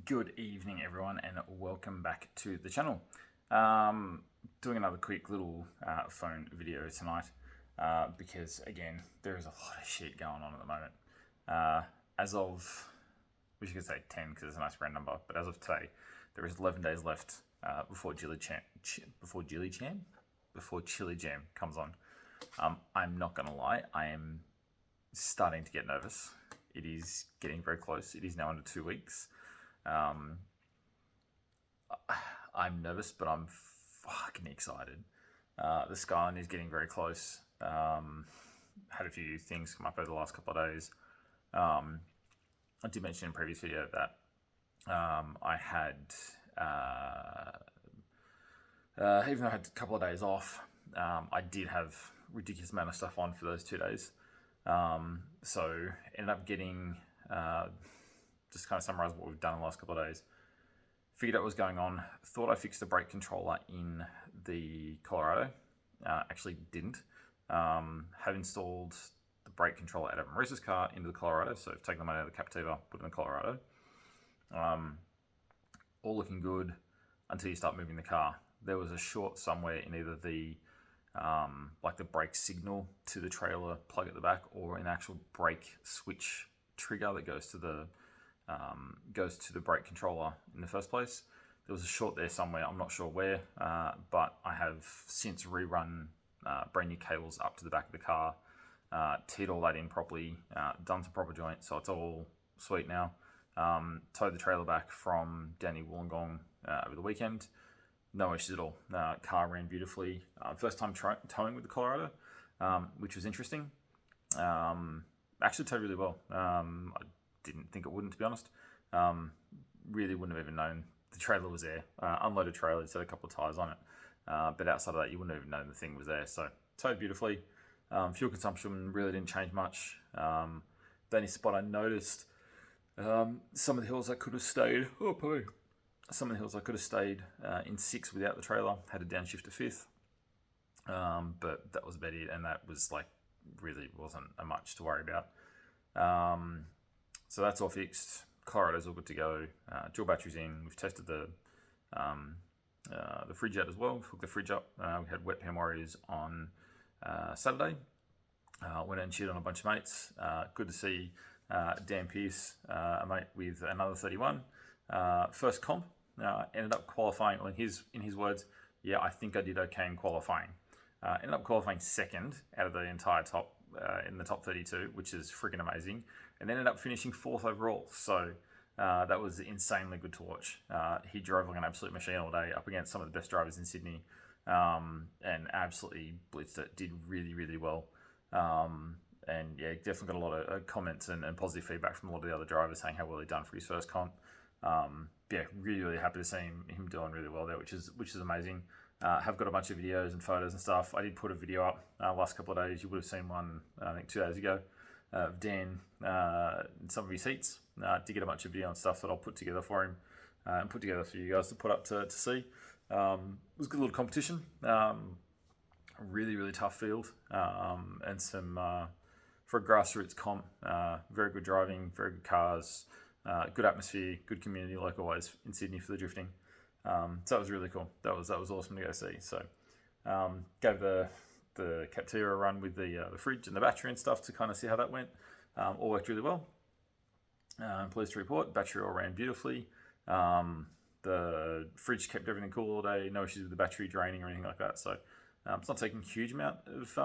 Good evening, everyone, and welcome back to the channel. Doing another quick little phone video tonight because, again, there is a lot of shit going on at the moment. As of, we should say 10 because it's a nice round number, but as of today, there is 11 days left before Chilli Jam comes on. I'm not going to lie, I am starting to get nervous. It is getting very close. It is now under 2 weeks. I'm nervous, but I'm fucking excited. The Skyline is getting very close. Had a few things come up over the last couple of days. I did mention in a previous video that I had, even though I had a couple of days off, I did have ridiculous amount of stuff on for those 2 days. So ended up getting, just kind of summarize what we've done in the last couple of days. Figured out what was going on. Thought I fixed the brake controller in the Colorado. Actually didn't. Have installed the brake controller out of Marissa's car into the Colorado. So I've taken the money out of the Captiva, put it in the Colorado. All looking good until you start moving the car. There was a short somewhere in either the like the brake signal to the trailer plug at the back, or an actual brake switch trigger that goes to the brake controller in the first place. There was a short there somewhere, I'm not sure where, but I have since rerun brand new cables up to the back of the car, teed all that in properly, done some proper joints, so it's all sweet now. Towed the trailer back from Danny Wollongong over the weekend. No issues at all. Car ran beautifully. First time towing with the Colorado, which was interesting. Actually towed really well. I didn't think it wouldn't, to be honest. Really wouldn't have even known the trailer was there. Unloaded trailer, just had a couple of tyres on it. But outside of that, you wouldn't have even known the thing was there. So towed beautifully. Fuel consumption really didn't change much. The only spot I noticed, some of the hills I could have stayed. Some of the hills I could have stayed in 6 without the trailer. Had a downshift to 5th. But that was about it, and that was like really wasn't much to worry about. So that's all fixed. Colorado's all good to go. Dual batteries in. We've tested the fridge out as well. We've hooked the fridge up. We had wet pan warriors on Saturday. Went and cheered on a bunch of mates. Good to see Dan Pearce, a mate with another 31. First comp. Ended up qualifying. Well, in his words, yeah, I think I did okay in qualifying. Ended up qualifying second out of the entire top in the top 32, which is freaking amazing, and ended up finishing 4th overall. So that was insanely good to watch. He drove like an absolute machine all day up against some of the best drivers in Sydney, and absolutely blitzed it. Did really, really well. And yeah, definitely got a lot of comments and positive feedback from a lot of the other drivers saying how well he'd done for his first comp. Yeah, really, really happy to see him doing really well there, which is amazing. Have got a bunch of videos and photos and stuff. I did put a video up last couple of days. You would have seen one, I think 2 days ago, of Dan in some of his heats. Did get a bunch of video and stuff that I'll put together for him and put together for you guys to put up to see. It was a good little competition. Really, really tough field, and some for a grassroots comp. Very good driving, very good cars. Good atmosphere, good community, like always in Sydney for the drifting. So that was really cool. That was awesome to go see. So gave the Captiva a run with the fridge and the battery and stuff to kind of see how that went. All worked really well. Pleased to report, battery all ran beautifully. The fridge kept everything cool all day. No issues with the battery draining or anything like that. So it's not taking a huge amount of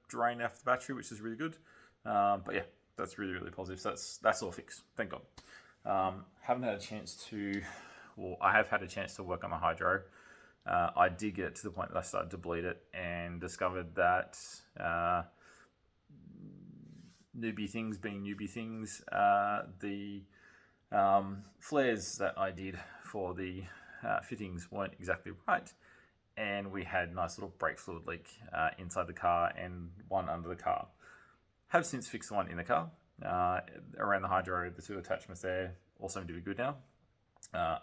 drain off the battery, which is really good. But yeah, that's really, really positive. So that's all fixed. Thank God. Haven't had a chance to. Well, I have had a chance to work on my hydro. I did get to the point that I started to bleed it and discovered that newbie things being newbie things, the flares that I did for the fittings weren't exactly right. And we had a nice little brake fluid leak inside the car and one under the car. Have since fixed the one in the car. Around the hydro, the 2 attachments there all seem to be good now.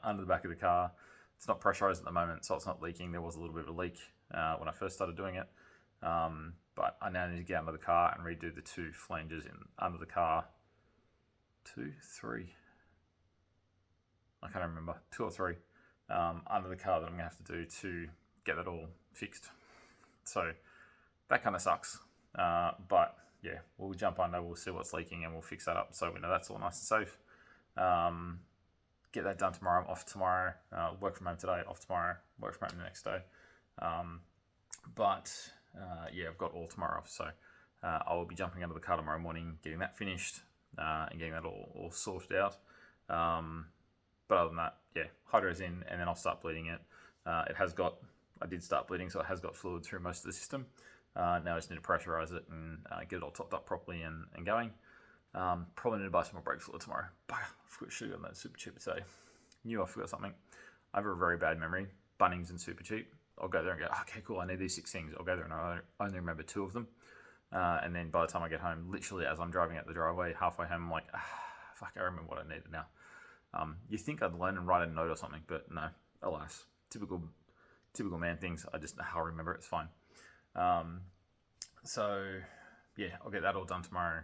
Under the back of the car, it's not pressurized at the moment, so it's not leaking. There was a little bit of a leak when I first started doing it. But I now need to get under the car and redo the 2 flanges under the car. 2, 3. I can't remember, 2 or 3 under the car that I'm going to have to do to get that all fixed. So that kind of sucks. But yeah, we'll jump under, we'll see what's leaking, and we'll fix that up so we know that's all nice and safe. Get that done tomorrow. I'm off tomorrow. Work from home today, off tomorrow, work from home the next day. Yeah, I've got all tomorrow off, so I will be jumping under the car tomorrow morning, getting that finished, and getting that all sorted out. But other than that, yeah, hydro's in, and then I'll start bleeding it. I did start bleeding, so it has got fluid through most of the system. Now I just need to pressurize it and get it all topped up properly and going. Probably need to buy some more brake fluid tomorrow. I should have gotten that super cheap today. Knew I forgot something. I have a very bad memory. Bunnings and super cheap. I'll go there and go, okay, cool, I need these 6 things. I'll go there and I only remember 2 of them. And then by the time I get home, literally as I'm driving out the driveway, halfway home, I'm like, fuck, I remember what I needed now. You think I'd learn and write a note or something, but no, alas. Typical man things. I just I'll remember it. It's fine. So yeah, I'll get that all done tomorrow.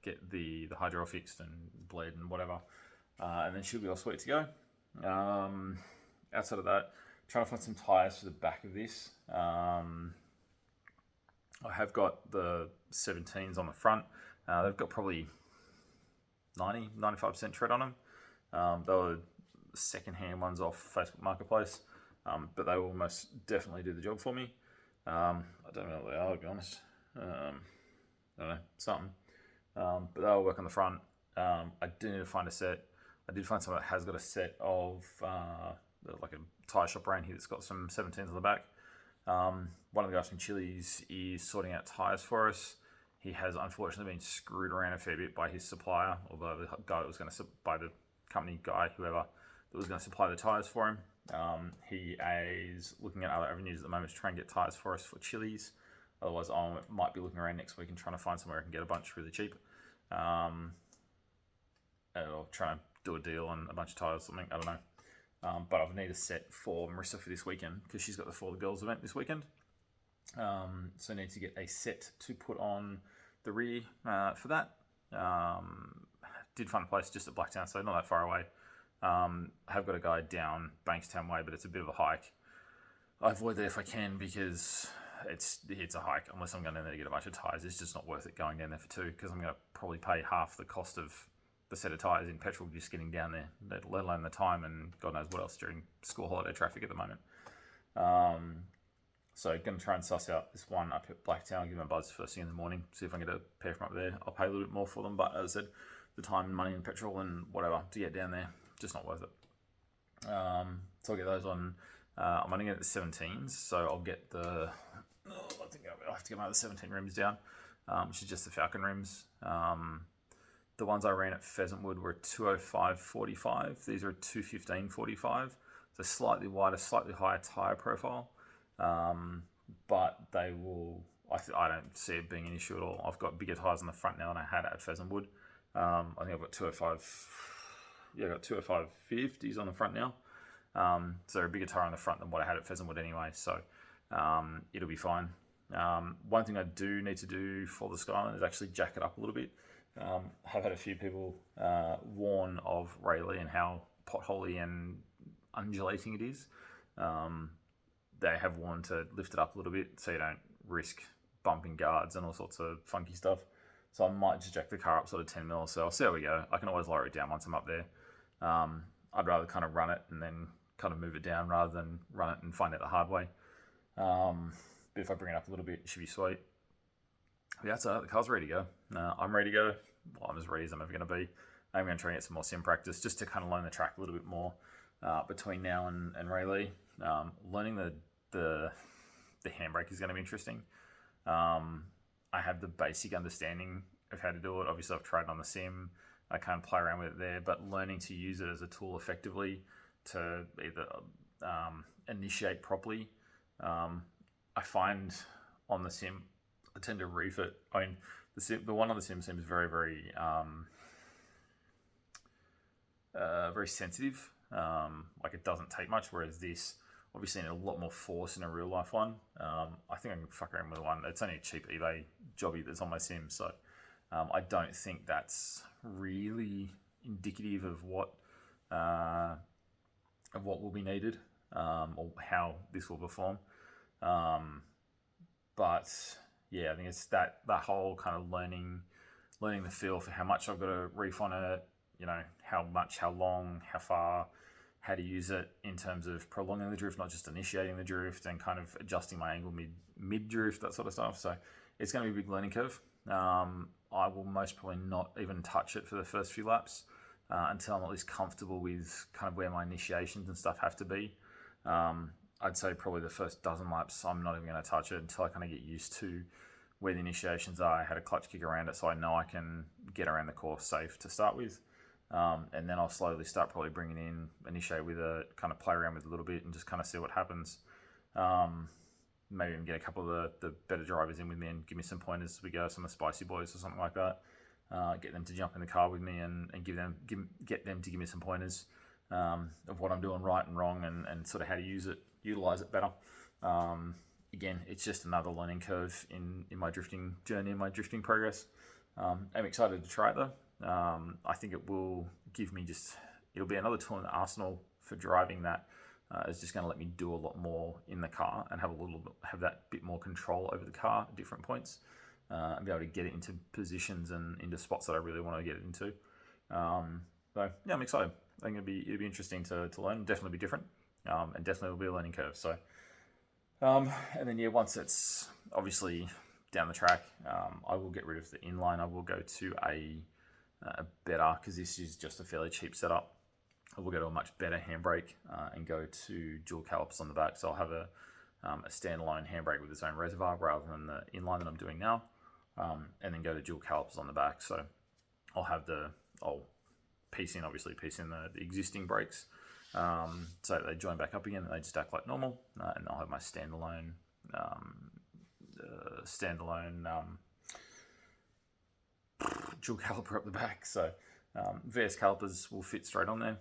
Get the hydro fixed and bleed and whatever, and then she'll be all sweet to go. Outside of that, trying to find some tires for the back of this. I have got the 17s on the front. They've got probably 95% tread on them. They were second-hand ones off Facebook Marketplace, but they will most definitely do the job for me. I don't know what they are, to be honest. I don't know, something. But they'll work on the front. I do need to find a set. I did find someone that has got a set of like a tyre shop around here that's got some 17s on the back. One of the guys from Chilli's is sorting out tyres for us. He has unfortunately been screwed around a fair bit by his supplier, although the guy that was going to by the company guy, whoever, that was going to supply the tyres for him. He is looking at other avenues at the moment to try and get tyres for us for Chilli's. Otherwise, I might be looking around next week and trying to find somewhere I can get a bunch really cheap. Or try and do a deal on a bunch of tyres or something, I don't know. But I need a set for Marissa for this weekend because she's got the For the Girls event this weekend. So I need to get a set to put on the rear for that. Did find a place just at Blacktown, so not that far away. I have got a guy down Bankstown way, but it's a bit of a hike. I avoid that if I can because it's a hike. Unless I'm going down there to get a bunch of tyres, it's just not worth it going down there for 2 because I'm going to probably pay half the cost of the set of tyres in petrol just getting down there, let alone the time and God knows what else during school holiday traffic at the moment. So going to try and suss out this one up at Blacktown, give them a buzz first thing in the morning, see if I can get a pair from up there. I'll pay a little bit more for them, but as I said, the time and money and petrol and whatever to get down there, just not worth it. So I'll get those on. I'm only getting the 17s, so I'll get I think I'll have to get my other 17 rims down, which is just the Falcon rims. The ones I ran at Pheasantwood were 205/45. These are 215/45. So slightly wider, slightly higher tyre profile. But they will, I don't see it being an issue at all. I've got bigger tyres on the front now than I had at Pheasantwood. I think I've got 205/50s on the front now. So a bigger tyre on the front than what I had at Pheasantwood anyway. So it'll be fine. One thing I do need to do for the Skyline is actually jack it up a little bit. I've had a few people warn of Rayleigh and how potholy and undulating it is. They have warned to lift it up a little bit so you don't risk bumping guards and all sorts of funky stuff. So I might just jack the car up sort of 10 mil. So I'll see how we go. I can always lower it down once I'm up there. I'd rather kind of run it and then kind of move it down rather than run it and find it the hard way. But if I bring it up a little bit, it should be sweet. But yeah, so the car's ready to go. I'm ready to go. Well, I'm as ready as I'm ever going to be. I'm going to try and get some more sim practice just to kind of learn the track a little bit more between now and Rayleigh. Learning the handbrake is going to be interesting. I have the basic understanding of how to do it. Obviously, I've tried on the sim. I can't play around with it there, but learning to use it as a tool effectively to either initiate properly. I find on the sim, I tend to reef it. I mean, the one on the sim seems very, very, very sensitive. Like it doesn't take much, whereas this obviously need a lot more force in a real life one. I think I can fuck around with one. It's only a cheap eBay jobby that's on my sim, so I don't think that's really indicative of what of what will be needed, or how this will perform. But yeah, I think it's that whole kind of learning the feel for how much I've got to reef on it, how much, how long, how far, how to use it in terms of prolonging the drift, not just initiating the drift, and kind of adjusting my angle mid drift, that sort of stuff. So it's going to be a big learning curve. I will most probably not even touch it for the first few laps until I'm at least comfortable with kind of where my initiations and stuff have to be. I'd say probably the first dozen laps, I'm not even going to touch it until I kind of get used to where the initiations are. I had a clutch kick around it, so I know I can get around the course safe to start with. And then I'll slowly start probably bringing in, initiate with it, kind of play around with it a little bit and just kind of see what happens. Maybe even get a couple of the better drivers in with me and give me some pointers as we go, some of the spicy boys or something like that. Get them to jump in the car with me and get them to give me some pointers of what I'm doing right and wrong, and sort of how to utilize it better. Again, it's just another learning curve in my drifting journey and my drifting progress. I'm excited to try it though. I think it will give me it'll be another tool in the arsenal for driving that is just going to let me do a lot more in the car and have that bit more control over the car at different points, and be able to get it into positions and into spots that I really want to get it into. So yeah, I'm excited. I think it'll be interesting to learn. Definitely be different, and definitely will be a learning curve. So, and then yeah, once it's obviously down the track, I will get rid of the inline. I will go to a better, because this is just a fairly cheap setup. I will go to a much better handbrake and go to dual calipers on the back. So I'll have a standalone handbrake with its own reservoir rather than the inline that I'm doing now, and then go to dual calipers on the back. So I'll piece in the existing brakes, so they join back up again and they just act like normal, and I'll have my standalone dual caliper up the back. So VS calipers will fit straight on there.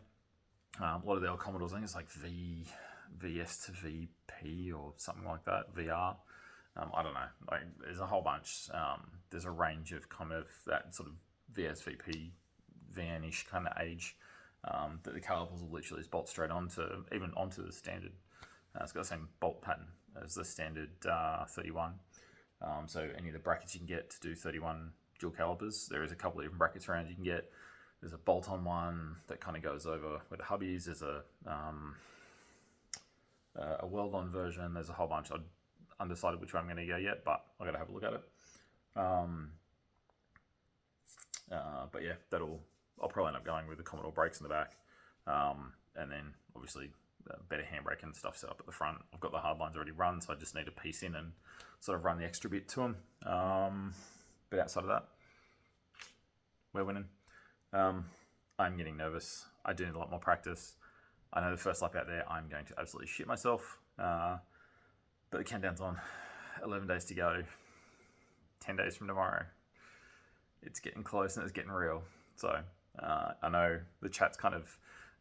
A lot of the old Commodores, I think it's like VS to VP or something like that, VR. I don't know. Like, there's a whole bunch. There's a range of kind of that sort of VS VP VN-ish kind of age that the calipers will literally just bolt straight onto the standard. It's got the same bolt pattern as the standard 31. So any of the brackets you can get to do 31 dual calipers, there is a couple of different brackets around you can get. There's a bolt-on one that kind of goes over where the hub is. There's a weld-on version. There's a whole bunch. I'm undecided which way I'm going to go yet, but I've got to have a look at it. But yeah, I'll probably end up going with the Commodore brakes in the back, and then obviously better handbrake and stuff set up at the front. I've got the hard lines already run, so I just need to piece in and sort of run the extra bit to them. But outside of that, we're winning. I'm getting nervous. I do need a lot more practice. I know the first lap out there, I'm going to absolutely shit myself. But the countdown's on. 11 days to go. 10 days from tomorrow. It's getting close and it's getting real. So I know the chat's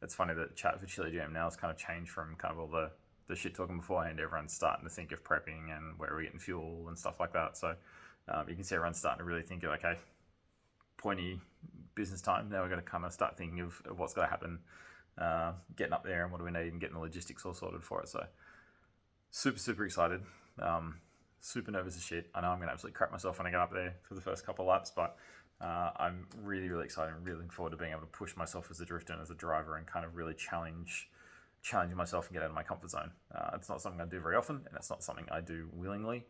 it's funny that the chat for Chilli Jam now has kind of changed from kind of all the shit talking beforehand. Everyone's starting to think of prepping and where we're getting fuel and stuff like that. So you can see everyone's starting to really think of, okay, pointy business time. Now we're going to kind of start thinking of what's going to happen, getting up there and what do we need, and getting the logistics all sorted for it. So super excited. Super nervous as shit. I know I'm going to absolutely crap myself when I get up there for the first couple of laps, but I'm really excited and really looking forward to being able to push myself as a drifter and as a driver and kind of really challenging myself and get out of my comfort zone. It's not something I do very often, and it's not something I do willingly.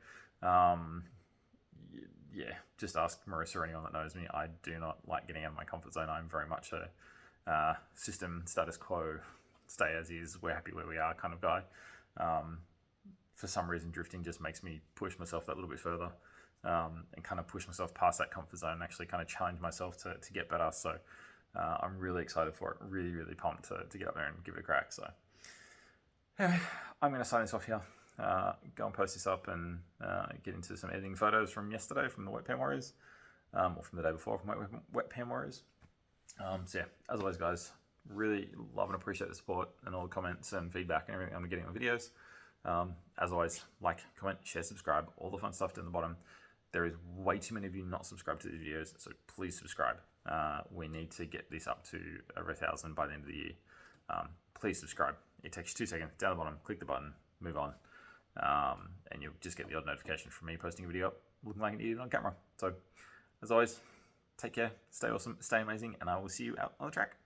Yeah, just ask Marissa or anyone that knows me. I do not like getting out of my comfort zone. I'm very much a system status quo, stay as is, we're happy where we are kind of guy. For some reason, drifting just makes me push myself that little bit further, and kind of push myself past that comfort zone and actually kind of challenge myself to get better. So I'm really excited for it. Really pumped to get up there and give it a crack. So anyway, I'm going to sign this off here. Go and post this up and get into some editing photos from yesterday from the Wet Pan Warriors, or from the day before from Wet Pan Warriors. So yeah, as always guys, really love and appreciate the support and all the comments and feedback and everything I'm getting on videos. As always, like, comment, share, subscribe, all the fun stuff down the bottom. There is way too many of you not subscribed to these videos, so please subscribe. we need to get this up to over 1,000 by the end of the year. Please subscribe. It takes you 2 seconds. Down the bottom, click the button, move on, and you'll just get the odd notification from me posting a video up looking like an idiot on camera. So, as always, take care, stay awesome, stay amazing, and I will see you out on the track.